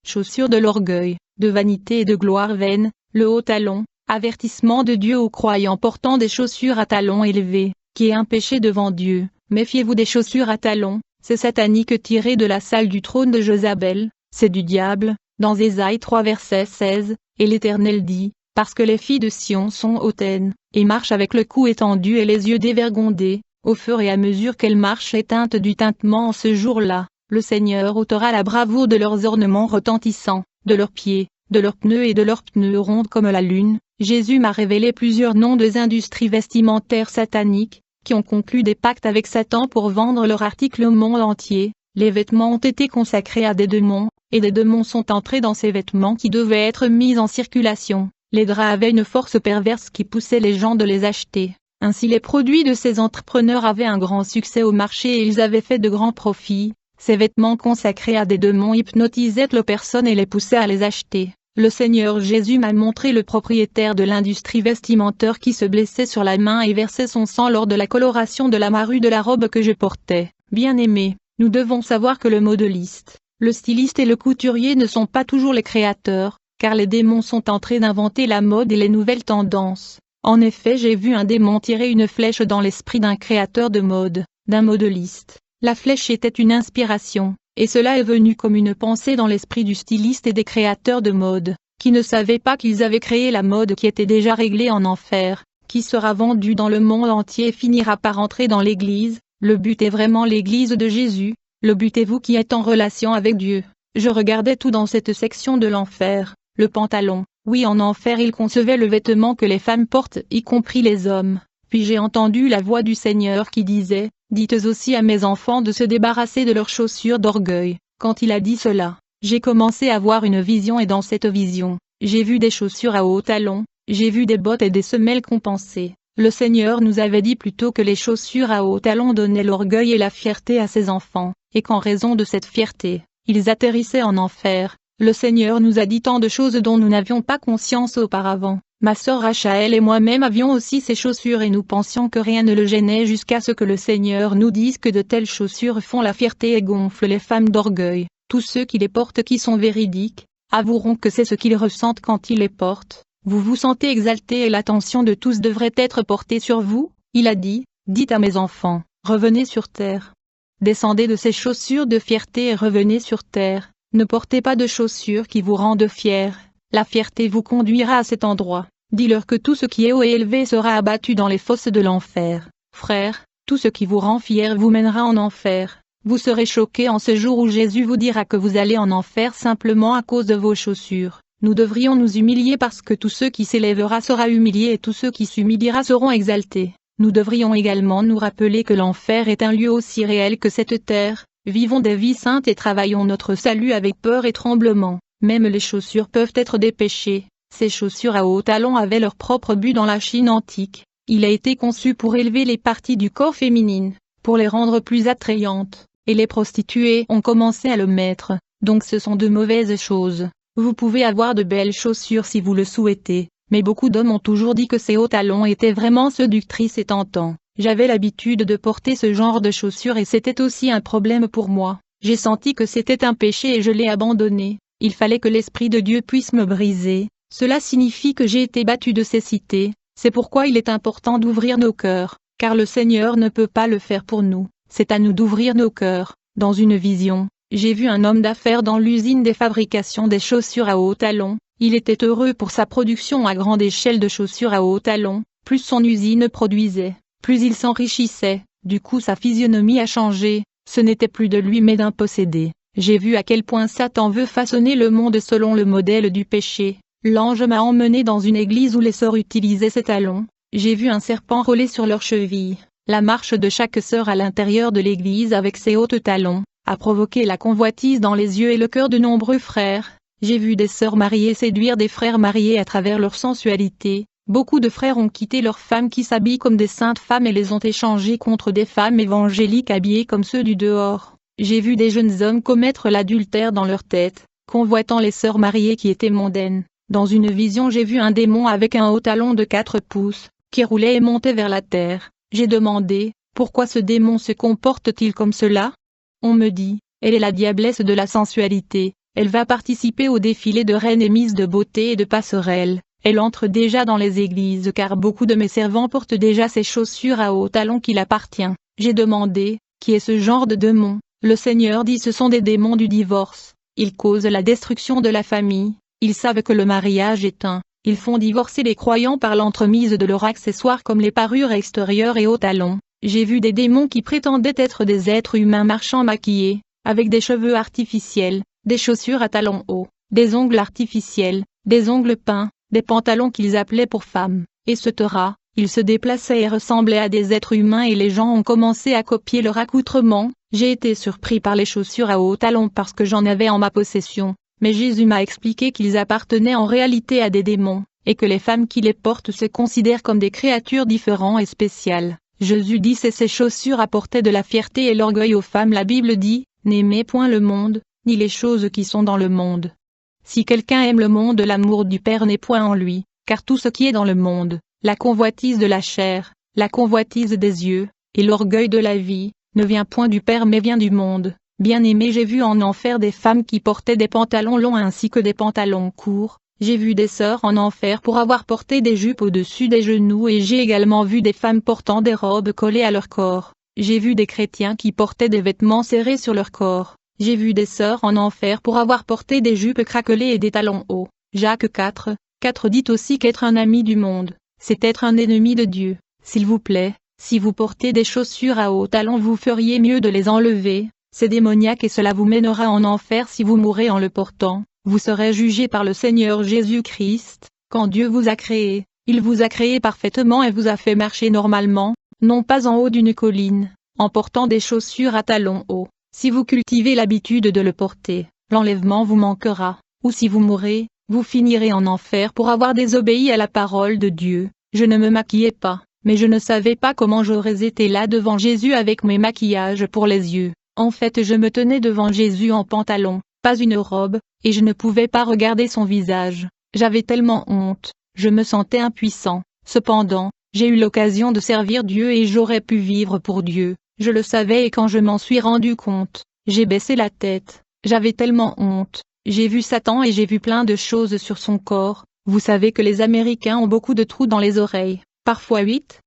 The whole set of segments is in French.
chaussures de l'orgueil, de vanité et de gloire vaine, le haut talon, avertissement de Dieu aux croyants portant des chaussures à talons élevés, qui est un péché devant Dieu. Méfiez-vous des chaussures à talons, c'est satanique tiré de la salle du trône de Jézabel, c'est du diable, dans Ésaïe 3 verset 16, et l'Éternel dit, parce que les filles de Sion sont hautaines, et marchent avec le cou étendu et les yeux dévergondés, au fur et à mesure qu'elles marchent éteintes du tintement en ce jour-là, le Seigneur ôtera la bravoure de leurs ornements retentissants, de leurs pieds, de leurs pneus et de leurs pneus rondes comme la lune. Jésus m'a révélé plusieurs noms des industries vestimentaires sataniques, qui ont conclu des pactes avec Satan pour vendre leurs articles au monde entier. Les vêtements ont été consacrés à des démons, et des démons sont entrés dans ces vêtements qui devaient être mis en circulation. Les draps avaient une force perverse qui poussait les gens de les acheter. Ainsi les produits de ces entrepreneurs avaient un grand succès au marché et ils avaient fait de grands profits. Ces vêtements consacrés à des démons hypnotisaient les personnes et les poussaient à les acheter. Le Seigneur Jésus m'a montré le propriétaire de l'industrie vestimentaire qui se blessait sur la main et versait son sang lors de la coloration de la marure de la robe que je portais. Bien-aimés, nous devons savoir que le modéliste, le styliste et le couturier ne sont pas toujours les créateurs, car les démons sont en train d'inventer la mode et les nouvelles tendances. En effet, j'ai vu un démon tirer une flèche dans l'esprit d'un créateur de mode, d'un modéliste. La flèche était une inspiration. Et cela est venu comme une pensée dans l'esprit du styliste et des créateurs de mode, qui ne savaient pas qu'ils avaient créé la mode qui était déjà réglée en enfer, qui sera vendue dans le monde entier et finira par entrer dans l'église. Le but est vraiment l'église de Jésus, le but est vous qui êtes en relation avec Dieu. Je regardais tout dans cette section de l'enfer, le pantalon, oui en enfer il concevait le vêtement que les femmes portent y compris les hommes. Puis j'ai entendu la voix du Seigneur qui disait, dites aussi à mes enfants de se débarrasser de leurs chaussures d'orgueil. Quand il a dit cela, j'ai commencé à voir une vision et dans cette vision, j'ai vu des chaussures à hauts talons, j'ai vu des bottes et des semelles compensées. Le Seigneur nous avait dit plutôt que les chaussures à hauts talons donnaient l'orgueil et la fierté à ses enfants, et qu'en raison de cette fierté, ils atterrissaient en enfer. Le Seigneur nous a dit tant de choses dont nous n'avions pas conscience auparavant. Ma sœur Rachel et moi-même avions aussi ces chaussures et nous pensions que rien ne le gênait jusqu'à ce que le Seigneur nous dise que de telles chaussures font la fierté et gonflent les femmes d'orgueil. Tous ceux qui les portent qui sont véridiques, avoueront que c'est ce qu'ils ressentent quand ils les portent. Vous vous sentez exalté et l'attention de tous devrait être portée sur vous. Il a dit, dites à mes enfants, revenez sur terre. Descendez de ces chaussures de fierté et revenez sur terre. Ne portez pas de chaussures qui vous rendent fiers. La fierté vous conduira à cet endroit. Dis-leur que tout ce qui est haut et élevé sera abattu dans les fosses de l'enfer. Frères, tout ce qui vous rend fier vous mènera en enfer. Vous serez choqués en ce jour où Jésus vous dira que vous allez en enfer simplement à cause de vos chaussures. Nous devrions nous humilier parce que tout ce qui s'élèvera sera humilié et tous ceux qui s'humiliera seront exaltés. Nous devrions également nous rappeler que l'enfer est un lieu aussi réel que cette terre. Vivons des vies saintes et travaillons notre salut avec peur et tremblement. Même les chaussures peuvent être des péchés. Ces chaussures à hauts talons avaient leur propre but dans la Chine antique. Il a été conçu pour élever les parties du corps féminines, pour les rendre plus attrayantes, et les prostituées ont commencé à le mettre, donc ce sont de mauvaises choses. Vous pouvez avoir de belles chaussures si vous le souhaitez, mais beaucoup d'hommes ont toujours dit que ces hauts talons étaient vraiment séductrices et tentants. J'avais l'habitude de porter ce genre de chaussures et c'était aussi un problème pour moi. J'ai senti que c'était un péché et je l'ai abandonné. Il fallait que l'Esprit de Dieu puisse me briser. Cela signifie que j'ai été battu de cécité. C'est pourquoi il est important d'ouvrir nos cœurs, car le Seigneur ne peut pas le faire pour nous. C'est à nous d'ouvrir nos cœurs. Dans une vision, j'ai vu un homme d'affaires dans l'usine des fabrications des chaussures à hauts talons. Il était heureux pour sa production à grande échelle de chaussures à hauts talons. Plus son usine produisait, plus il s'enrichissait. Du coup sa physionomie a changé. Ce n'était plus de lui mais d'un possédé. J'ai vu à quel point Satan veut façonner le monde selon le modèle du péché. L'ange m'a emmené dans une église où les sœurs utilisaient ces talons. J'ai vu un serpent rouler sur leurs chevilles. La marche de chaque sœur à l'intérieur de l'église avec ses hauts talons a provoqué la convoitise dans les yeux et le cœur de nombreux frères. J'ai vu des sœurs mariées séduire des frères mariés à travers leur sensualité. Beaucoup de frères ont quitté leurs femmes qui s'habillent comme des saintes femmes et les ont échangées contre des femmes évangéliques habillées comme ceux du dehors. J'ai vu des jeunes hommes commettre l'adultère dans leur tête, convoitant les sœurs mariées qui étaient mondaines. Dans une vision j'ai vu un démon avec un haut talon de 4 pouces, qui roulait et montait vers la terre. J'ai demandé, pourquoi ce démon se comporte-t-il comme cela? On me dit, elle est la diablesse de la sensualité, elle va participer au défilé de reines émises de beauté et de passerelles. Elle entre déjà dans les églises car beaucoup de mes servants portent déjà ces chaussures à hauts talons qu'il appartient. J'ai demandé, qui est ce genre de démon? Le Seigneur dit ce sont des démons du divorce. Ils causent la destruction de la famille. Ils savent que le mariage est un. Ils font divorcer les croyants par l'entremise de leurs accessoires comme les parures extérieures et hauts talons. J'ai vu des démons qui prétendaient être des êtres humains marchant maquillés, avec des cheveux artificiels, des chaussures à talons hauts, des ongles artificiels, des ongles peints, des pantalons qu'ils appelaient pour femmes, etc. Ils se déplaçaient et ressemblaient à des êtres humains et les gens ont commencé à copier leur accoutrement. J'ai été surpris par les chaussures à hauts talons parce que j'en avais en ma possession, mais Jésus m'a expliqué qu'ils appartenaient en réalité à des démons, et que les femmes qui les portent se considèrent comme des créatures différentes et spéciales. Jésus dit que ces chaussures apportaient de la fierté et l'orgueil aux femmes. La Bible dit, n'aimez point le monde, ni les choses qui sont dans le monde. Si quelqu'un aime le monde, l'amour du Père n'est point en lui, car tout ce qui est dans le monde, la convoitise de la chair, la convoitise des yeux, et l'orgueil de la vie, ne vient point du Père mais vient du monde. Bien-aimé, j'ai vu en enfer des femmes qui portaient des pantalons longs ainsi que des pantalons courts. J'ai vu des sœurs en enfer pour avoir porté des jupes au-dessus des genoux et j'ai également vu des femmes portant des robes collées à leur corps. J'ai vu des chrétiens qui portaient des vêtements serrés sur leur corps. J'ai vu des sœurs en enfer pour avoir porté des jupes craquelées et des talons hauts. Jacques 4 dit aussi qu'être un ami du monde, c'est être un ennemi de Dieu. S'il vous plaît, si vous portez des chaussures à hauts talons, vous feriez mieux de les enlever. C'est démoniaque et cela vous mènera en enfer si vous mourrez en le portant. Vous serez jugé par le Seigneur Jésus-Christ. Quand Dieu vous a créé, il vous a créé parfaitement et vous a fait marcher normalement, non pas en haut d'une colline, en portant des chaussures à talons hauts. Si vous cultivez l'habitude de le porter, l'enlèvement vous manquera, ou si vous mourrez, vous finirez en enfer pour avoir désobéi à la parole de Dieu. Je ne me maquillais pas, mais je ne savais pas comment j'aurais été là devant Jésus avec mes maquillages pour les yeux. En fait, je me tenais devant Jésus en pantalon, pas une robe, et je ne pouvais pas regarder son visage. J'avais tellement honte, je me sentais impuissant. Cependant, j'ai eu l'occasion de servir Dieu et j'aurais pu vivre pour Dieu. Je le savais et quand je m'en suis rendu compte, j'ai baissé la tête. J'avais tellement honte. J'ai vu Satan et j'ai vu plein de choses sur son corps. Vous savez que les Américains ont beaucoup de trous dans les oreilles, parfois 8.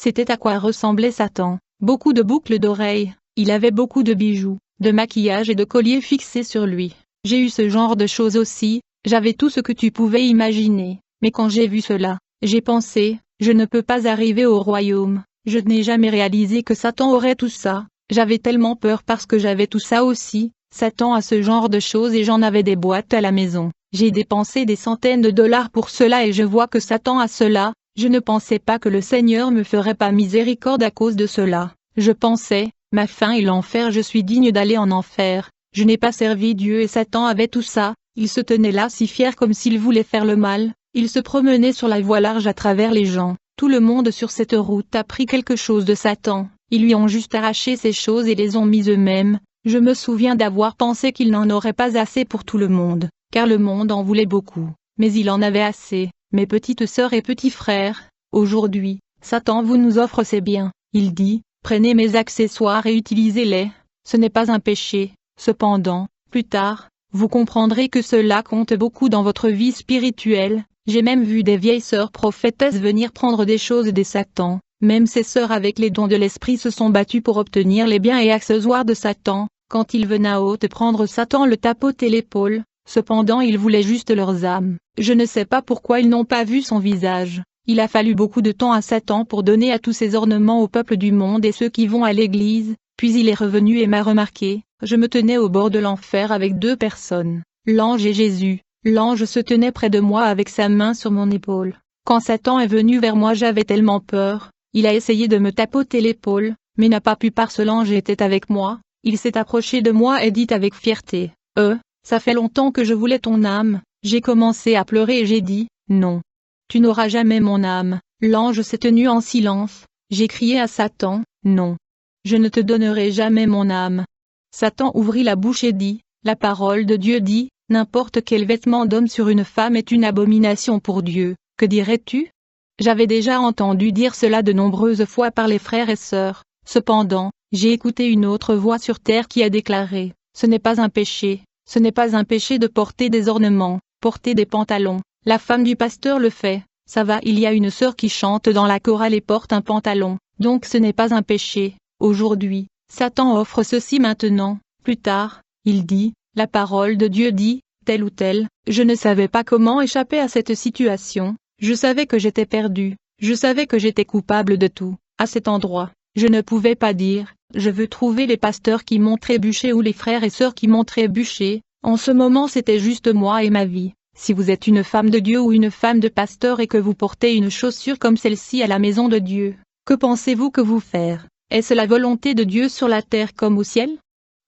C'était à quoi ressemblait Satan. Beaucoup de boucles d'oreilles. Il avait beaucoup de bijoux, de maquillage et de colliers fixés sur lui. J'ai eu ce genre de choses aussi, j'avais tout ce que tu pouvais imaginer, mais quand j'ai vu cela, j'ai pensé, je ne peux pas arriver au royaume. Je n'ai jamais réalisé que Satan aurait tout ça. J'avais tellement peur parce que j'avais tout ça aussi. Satan a ce genre de choses et j'en avais des boîtes à la maison. J'ai dépensé des centaines de dollars pour cela et je vois que Satan a cela. Je ne pensais pas que le Seigneur me ferait pas miséricorde à cause de cela. Je pensais, ma fin est l'enfer, je suis digne d'aller en enfer. Je n'ai pas servi Dieu et Satan avait tout ça. Il se tenait là si fier comme s'il voulait faire le mal. Il se promenait sur la voie large à travers les gens. Tout le monde sur cette route a pris quelque chose de Satan. Ils lui ont juste arraché ces choses et les ont mises eux-mêmes. Je me souviens d'avoir pensé qu'il n'en aurait pas assez pour tout le monde, car le monde en voulait beaucoup. Mais il en avait assez. Mes petites sœurs et petits frères, aujourd'hui, Satan vous nous offre ses biens. Il dit, prenez mes accessoires et utilisez-les. Ce n'est pas un péché. Cependant, plus tard, vous comprendrez que cela compte beaucoup dans votre vie spirituelle. J'ai même vu des vieilles sœurs prophétesses venir prendre des choses des Satan. Même ces sœurs avec les dons de l'esprit se sont battues pour obtenir les biens et accessoires de Satan. Quand il venait à haute prendre Satan le tapotait l'épaule. Cependant il voulait juste leurs âmes. Je ne sais pas pourquoi ils n'ont pas vu son visage. Il a fallu beaucoup de temps à Satan pour donner à tous ces ornements au peuple du monde et ceux qui vont à l'église. Puis il est revenu et m'a remarqué. Je me tenais au bord de l'enfer avec 2 personnes, l'ange et Jésus. L'ange se tenait près de moi avec sa main sur mon épaule. Quand Satan est venu vers moi, j'avais tellement peur. Il a essayé de me tapoter l'épaule, mais n'a pas pu parce que l'ange était avec moi. Il s'est approché de moi et dit avec fierté, ça fait longtemps que je voulais ton âme. J'ai commencé à pleurer et j'ai dit, non. Tu n'auras jamais mon âme. L'ange s'est tenu en silence. J'ai crié à Satan, non. Je ne te donnerai jamais mon âme. Satan ouvrit la bouche et dit, la parole de Dieu dit, n'importe quel vêtement d'homme sur une femme est une abomination pour Dieu. Que dirais-tu? J'avais déjà entendu dire cela de nombreuses fois par les frères et sœurs. Cependant, j'ai écouté une autre voix sur terre qui a déclaré, ce n'est pas un péché. Ce n'est pas un péché de porter des ornements, porter des pantalons. La femme du pasteur le fait. Ça va, il y a une sœur qui chante dans la chorale et porte un pantalon, donc ce n'est pas un péché. Aujourd'hui, Satan offre ceci maintenant. Plus tard, il dit, la parole de Dieu dit, tel ou tel, je ne savais pas comment échapper à cette situation, je savais que j'étais perdu, je savais que j'étais coupable de tout. À cet endroit, je ne pouvais pas dire, je veux trouver les pasteurs qui m'ont trébuché ou les frères et sœurs qui m'ont trébuché. En ce moment c'était juste moi et ma vie. Si vous êtes une femme de Dieu ou une femme de pasteur et que vous portez une chaussure comme celle-ci à la maison de Dieu, que pensez-vous que vous faire? Est-ce la volonté de Dieu sur la terre comme au ciel?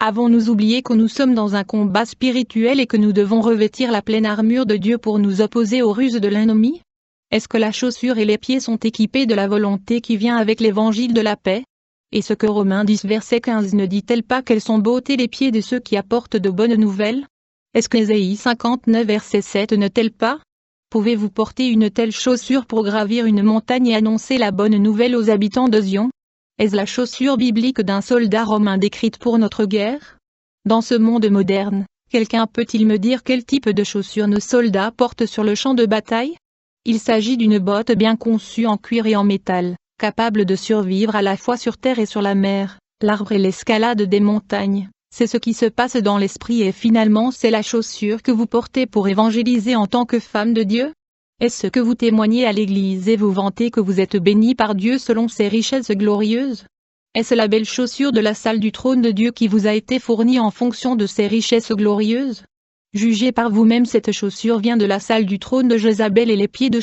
Avons-nous oublié que nous sommes dans un combat spirituel et que nous devons revêtir la pleine armure de Dieu pour nous opposer aux ruses de l'ennemi? Est-ce que la chaussure et les pieds sont équipés de la volonté qui vient avec l'évangile de la paix? Et ce que Romains 10 verset 15 ne dit-elle pas qu'elles sont beautés les pieds de ceux qui apportent de bonnes nouvelles? Est-ce qu'Ésaïe 59 verset 7 ne telle pas? Pouvez-vous porter une telle chaussure pour gravir une montagne et annoncer la bonne nouvelle aux habitants de Zion? Est-ce la chaussure biblique d'un soldat romain décrite pour notre guerre? Dans ce monde moderne, quelqu'un peut-il me dire quel type de chaussures nos soldats portent sur le champ de bataille? Il s'agit d'une botte bien conçue en cuir et en métal, capable de survivre à la fois sur terre et sur la mer, l'arbre et l'escalade des montagnes. C'est ce qui se passe dans l'esprit et finalement c'est la chaussure que vous portez pour évangéliser en tant que femme de Dieu? Est-ce que vous témoignez à l'Église et vous vantez que vous êtes bénie par Dieu selon ses richesses glorieuses? Est-ce la belle chaussure de la salle du trône de Dieu qui vous a été fournie en fonction de ses richesses glorieuses? Jugez par vous-même, cette chaussure vient de la salle du trône de Jézabel et les pieds de